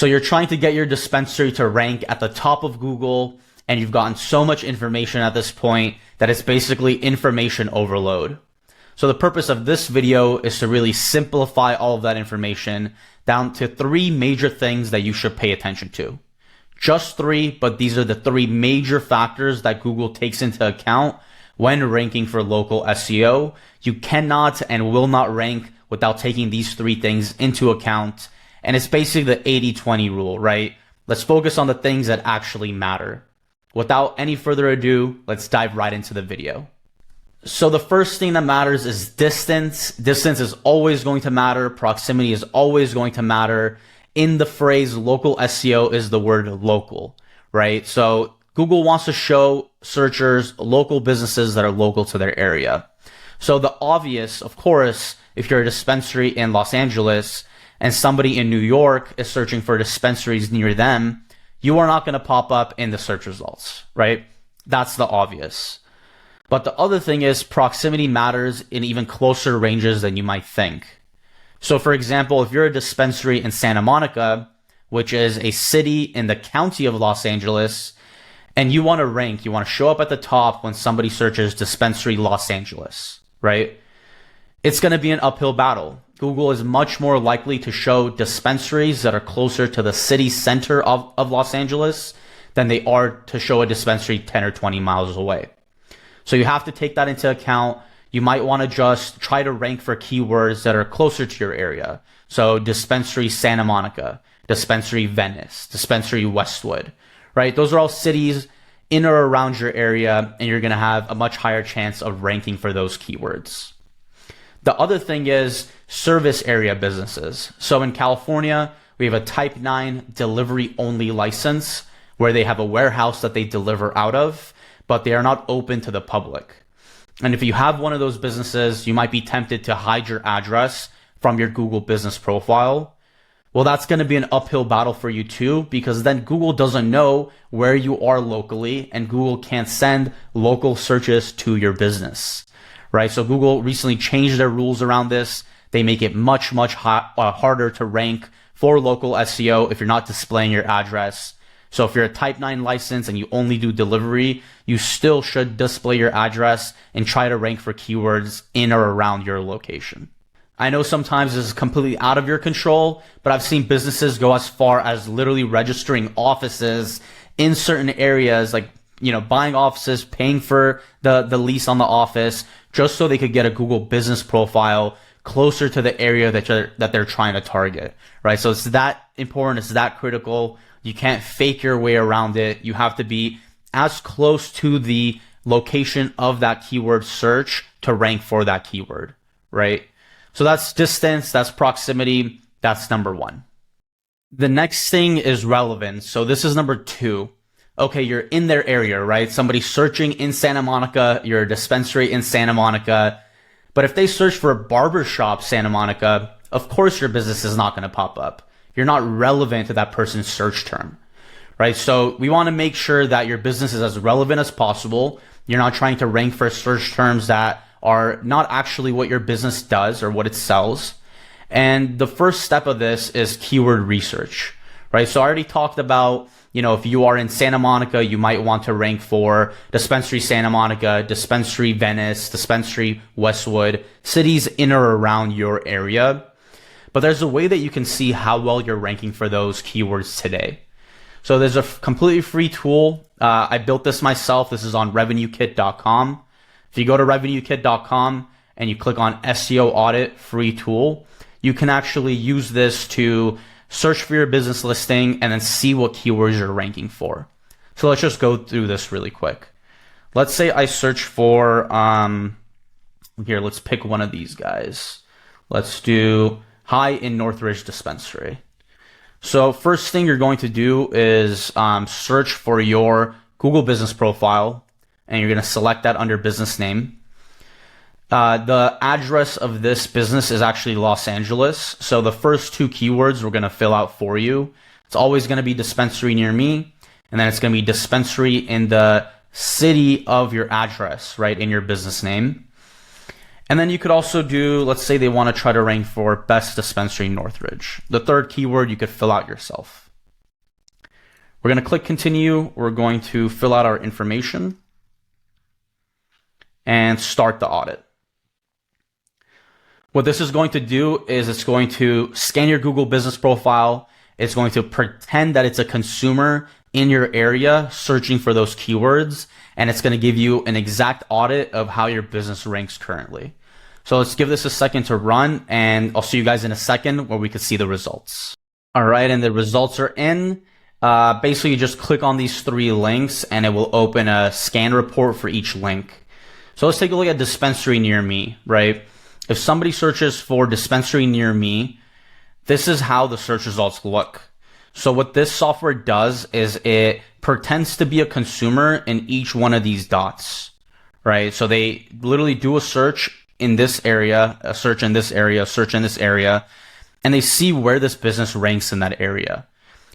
So you're trying to get your dispensary to rank at the top of Google, and you've gotten so much information at this point that it's basically information overload. So the purpose of this video is to really simplify all of that information down to 3 major things that you should pay attention to. Just 3, but these are the 3 major factors that Google takes into account when ranking for local SEO. You cannot and will not rank without taking these 3 things into account. And it's basically the 80-20 rule, right? Let's focus on the things that actually matter. Without any further ado, let's dive right into the video. So the first thing that matters is distance. Distance is always going to matter. Proximity is always going to matter. In the phrase local SEO is the word local, right? So Google wants to show searchers local businesses that are local to their area. So the obvious, of course, if you're a dispensary in Los Angeles and somebody in New York is searching for dispensaries near them, you are not going to pop up in the search results, right? That's the obvious. But the other thing is proximity matters in even closer ranges than you might think. So for example, if you're a dispensary in Santa Monica, which is a city in the county of Los Angeles, and you want to rank, you want to show up at the top when somebody searches dispensary Los Angeles, right? It's going to be an uphill battle. Google is much more likely to show dispensaries that are closer to the city center of Los Angeles than they are to show a dispensary 10 or 20 miles away. So you have to take that into account. You might want to just try to rank for keywords that are closer to your area. So dispensary Santa Monica, dispensary Venice, dispensary Westwood, right? Those are all cities in or around your area, and you're going to have a much higher chance of ranking for those keywords. The other thing is service area businesses. So in California, we have a Type 9 delivery only license where they have a warehouse that they deliver out of, but they are not open to the public. And if you have one of those businesses, you might be tempted to hide your address from your Google business profile. Well, that's going to be an uphill battle for you too, because then Google doesn't know where you are locally, and Google can't send local searches to your business, right? So Google recently changed their rules around this. They make it much harder to rank for local SEO if you're not displaying your address. So if you're a Type 9 license and you only do delivery, you still should display your address and try to rank for keywords in or around your location. I know sometimes this is completely out of your control, but I've seen businesses go as far as literally registering offices in certain areas, like, buying offices, paying for the lease on the office, just so they could get a Google business profile closer to the area that they're trying to target, right? So it's that important, it's that critical. You can't fake your way around it. You have to be as close to the location of that keyword search to rank for that keyword, right? So that's distance, that's proximity, that's number 1. The next thing is relevance. So this is number 2. Okay, you're in their area, right? Somebody's searching in Santa Monica, you're a dispensary in Santa Monica. But if they search for a barbershop Santa Monica, of course your business is not going to pop up. You're not relevant to that person's search term, right? So we want to make sure that your business is as relevant as possible. You're not trying to rank for search terms that are not actually what your business does or what it sells. And the first step of this is keyword research, right? So I already talked about, if you are in Santa Monica, you might want to rank for dispensary Santa Monica, dispensary Venice, dispensary Westwood, cities in or around your area. But there's a way that you can see how well you're ranking for those keywords today. So there's a completely free tool. I built this myself. This is on revenuekit.com. If you go to revenuekit.com and you click on SEO audit free tool, you can actually use this to search for your business listing and then see what keywords you're ranking for. So let's just go through this really quick. Let's say I search for, here, let's pick one of these guys. Let's do Hi in Northridge Dispensary. So first thing you're going to do is search for your Google business profile, and you're going to select that under business name. The address of this business is actually Los Angeles. So the first 2 keywords we're going to fill out for you. It's always going to be dispensary near me, and then it's going to be dispensary in the city of your address, right, in your business name. And then you could also do, let's say they want to try to rank for best dispensary Northridge. The third keyword you could fill out yourself. We're going to click continue. We're going to fill out our information and start the audit. What this is going to do is it's going to scan your Google business profile. It's going to pretend that it's a consumer in your area searching for those keywords, and it's going to give you an exact audit of how your business ranks currently. So let's give this a second to run, and I'll see you guys in a second where we can see the results. All right, and the results are in. Basically, you just click on these 3 links and it will open a scan report for each link. So let's take a look at dispensary near me, right? If somebody searches for dispensary near me, this is how the search results look. So what this software does is it pretends to be a consumer in each one of these dots, right? So they literally do a search in this area, a search in this area, a search in this area, and they see where this business ranks in that area.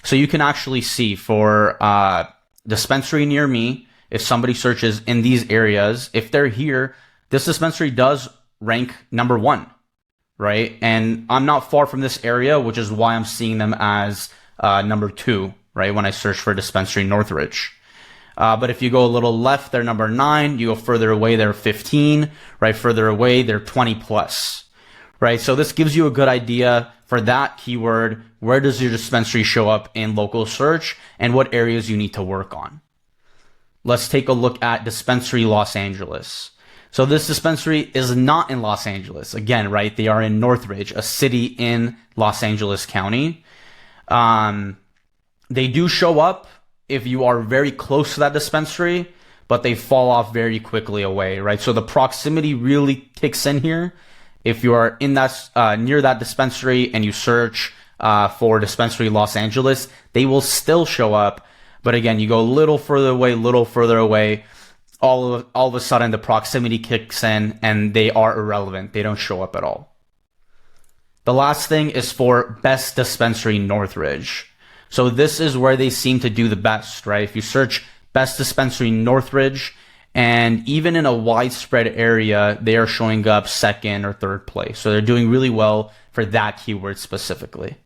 So you can actually see for dispensary near me, if somebody searches in these areas, if they're here, this dispensary does rank number 1, right? And I'm not far from this area, which is why I'm seeing them as number 2, right? When I search for dispensary Northridge. But if you go a little left, they're number 9. You go further away, they're 15, right? Further away, they're 20 plus, right? So this gives you a good idea for that keyword. Where does your dispensary show up in local search and what areas you need to work on? Let's take a look at dispensary Los Angeles. So this dispensary is not in Los Angeles. Again, right? They are in Northridge, a city in Los Angeles County. They do show up if you are very close to that dispensary, but they fall off very quickly away, right? So the proximity really kicks in here. If you are in that near that dispensary and you search for dispensary Los Angeles, they will still show up. But again, you go a little further away, all of a sudden the proximity kicks in and they are irrelevant. They don't show up at all. The last thing is for best dispensary Northridge. So this is where they seem to do the best, right? If you search best dispensary Northridge, and even in a widespread area, they are showing up 2nd or 3rd place. So they're doing really well for that keyword specifically.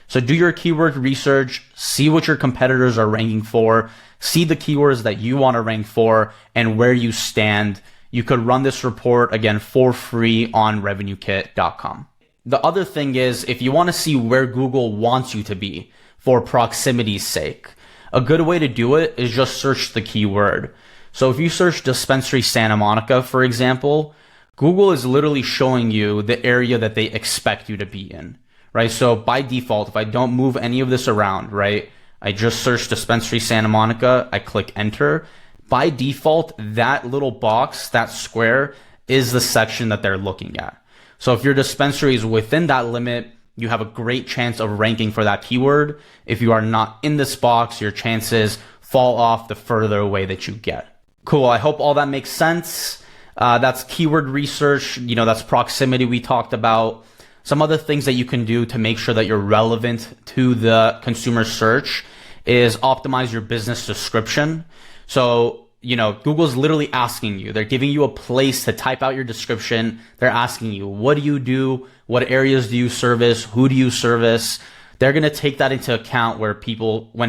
So do your keyword research, see what your competitors are ranking for, see the keywords that you want to rank for, and where you stand. You could run this report, again, for free on RevenueKit.com. The other thing is, if you want to see where Google wants you to be for proximity's sake, a good way to do it is just search the keyword. So if you search dispensary Santa Monica, for example, Google is literally showing you the area that they expect you to be in, right? So by default, if I don't move any of this around, right, I just search dispensary Santa Monica, I click enter. By default, that little box, that square, is the section that they're looking at. So if your dispensary is within that limit, you have a great chance of ranking for that keyword. If you are not in this box, your chances fall off the further away that you get. Cool. I hope all that makes sense. That's keyword research. That's proximity we talked about. Some other things that you can do to make sure that you're relevant to the consumer search is optimize your business description. So, Google's literally asking you, they're giving you a place to type out your description. They're asking you, what do you do? What areas do you service? Who do you service? They're going to take that into account when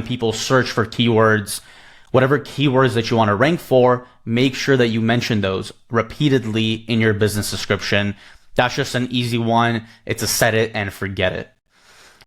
people search for keywords, whatever keywords that you want to rank for, make sure that you mention those repeatedly in your business description. That's just an easy one. It's a set it and forget it.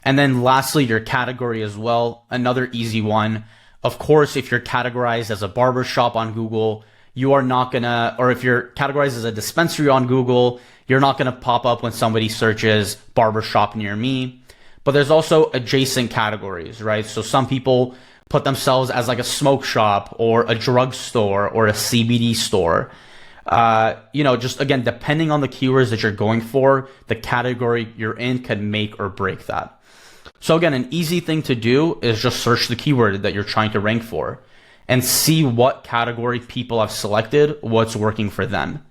And then lastly, your category as well. Another easy one. Of course, if you're categorized as a barbershop on Google, you are not gonna, or if you're categorized as a dispensary on Google, you're not gonna pop up when somebody searches barbershop near me. But there's also adjacent categories, right? So some people put themselves as like a smoke shop or a drugstore or a CBD store. Just again, depending on the keywords that you're going for, the category you're in can make or break that. So again, an easy thing to do is just search the keyword that you're trying to rank for and see what category people have selected, what's working for them.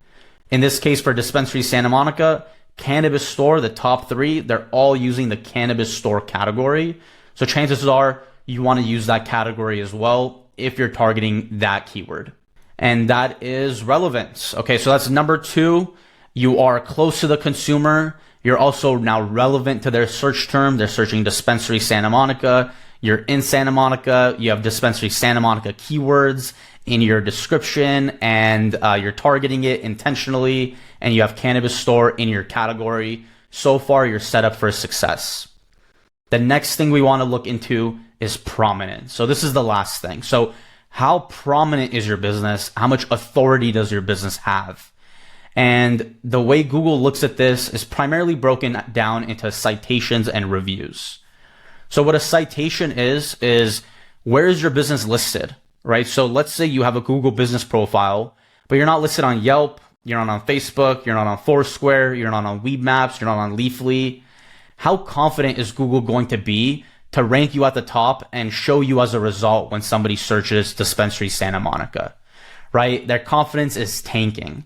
In this case, for dispensary Santa Monica, cannabis store, the top 3, they're all using the cannabis store category. So chances are you want to use that category as well if you're targeting that keyword. And that is relevance. Okay, so that's number 2. You are close to the consumer. You're also now relevant to their search term. They're searching dispensary Santa Monica. you're in Santa Monica, you have Dispensary Santa Monica keywords in your description, and you're targeting it intentionally, and you have cannabis store in your category. So far, you're set up for success. The next thing we want to look into is prominent. So this is the last thing. So how prominent is your business? How much authority does your business have? And the way Google looks at this is primarily broken down into citations and reviews. So what a citation is where is your business listed, right? So let's say you have a Google business profile, but you're not listed on Yelp, you're not on Facebook, you're not on Foursquare, you're not on Weedmaps, you're not on Leafly. How confident is Google going to be to rank you at the top and show you as a result when somebody searches Dispensary Santa Monica, right? Their confidence is tanking.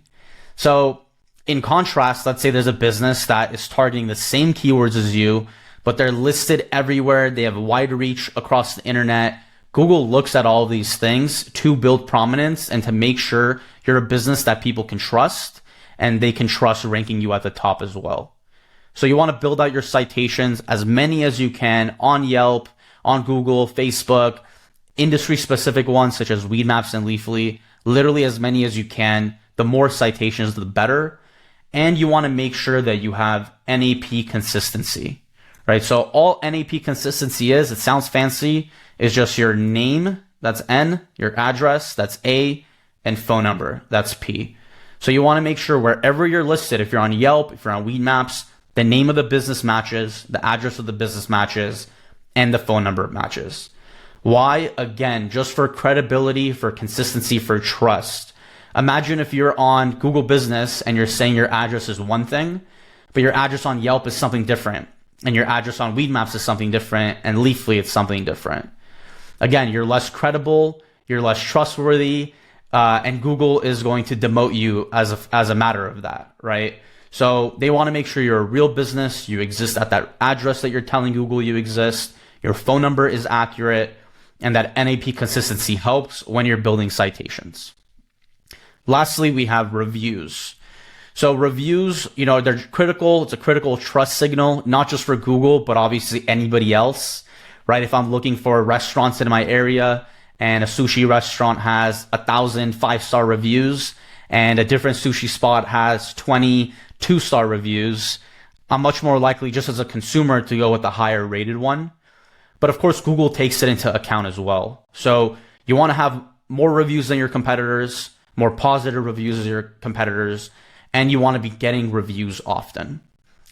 So in contrast, let's say there's a business that is targeting the same keywords as you, but they're listed everywhere. They have a wide reach across the internet. Google looks at all of these things to build prominence and to make sure you're a business that people can trust, and they can trust ranking you at the top as well. So you want to build out your citations, as many as you can, on Yelp, on Google, Facebook, industry specific ones such as Weedmaps and Leafly, literally as many as you can. The more citations, the better. And you want to make sure that you have NAP consistency, right? So all NAP consistency is, it sounds fancy, is just your name, that's N, your address, that's A, and phone number, that's P. So you want to make sure wherever you're listed, if you're on Yelp, if you're on Weedmaps, the name of the business matches, the address of the business matches, and the phone number matches. Why? Again, just for credibility, for consistency, for trust. Imagine if you're on Google Business and you're saying your address is one thing, but your address on Yelp is something different, and your address on Weedmaps is something different, and Leafly it's something different. Again, you're less credible, you're less trustworthy, and Google is going to demote you as a matter of that, right? So they want to make sure you're a real business, you exist at that address that you're telling Google you exist, your phone number is accurate, and that NAP consistency helps when you're building citations. Lastly, we have reviews. So reviews, they're critical. It's a critical trust signal, not just for Google, but obviously anybody else, right? If I'm looking for restaurants in my area and a sushi restaurant has 1,000 5-star reviews and a different sushi spot has 20 2-star reviews, I'm much more likely just as a consumer to go with the higher rated one. But of course, Google takes it into account as well. So you want to have more reviews than your competitors, more positive reviews than your competitors, and you want to be getting reviews often.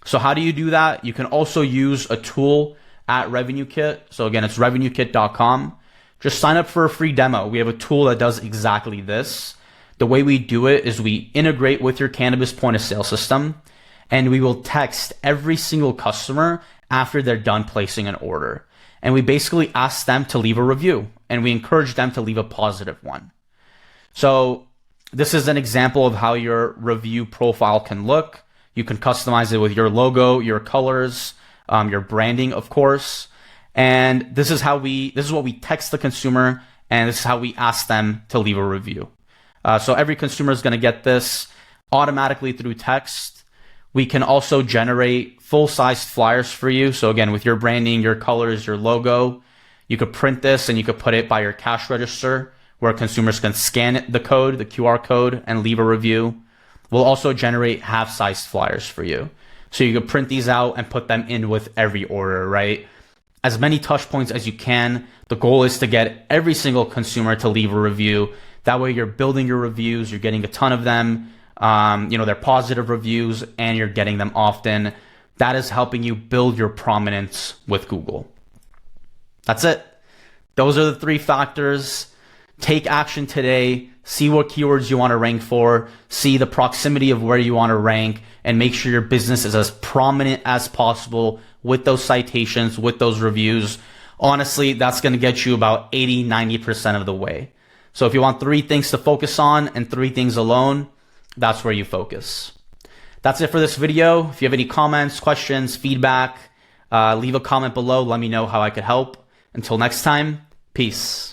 So how do you do that? You can also use a tool at RevenueKit. So again, it's revenuekit.com. Just sign up for a free demo. We have a tool that does exactly this. The way we do it is we integrate with your cannabis point of sale system, and we will text every single customer after they're done placing an order. And we basically ask them to leave a review, and we encourage them to leave a positive one. So this is an example of how your review profile can look. You can customize it with your logo, your colors, your branding, of course. And this is what we text the consumer, and this is how we ask them to leave a review. So every consumer is going to get this automatically through text. We can also generate full-sized flyers for you. So again, with your branding, your colors, your logo, you could print this and you could put it by your cash register where consumers can scan the code, the QR code, and leave a review. We'll also generate half-sized flyers for you. So you could print these out and put them in with every order, right? As many touch points as you can. The goal is to get every single consumer to leave a review. That way you're building your reviews, you're getting a ton of them, they're positive reviews, and you're getting them often. That is helping you build your prominence with Google. That's it. Those are the 3 factors. Take action today. See what keywords you want to rank for. See the proximity of where you want to rank, and make sure your business is as prominent as possible with those citations, with those reviews. Honestly, that's going to get you about 80-90% of the way. So if you want 3 things to focus on and 3 things alone, that's where you focus. That's it for this video. If you have any comments, questions, feedback, leave a comment below. Let me know how I could help. Until next time, peace.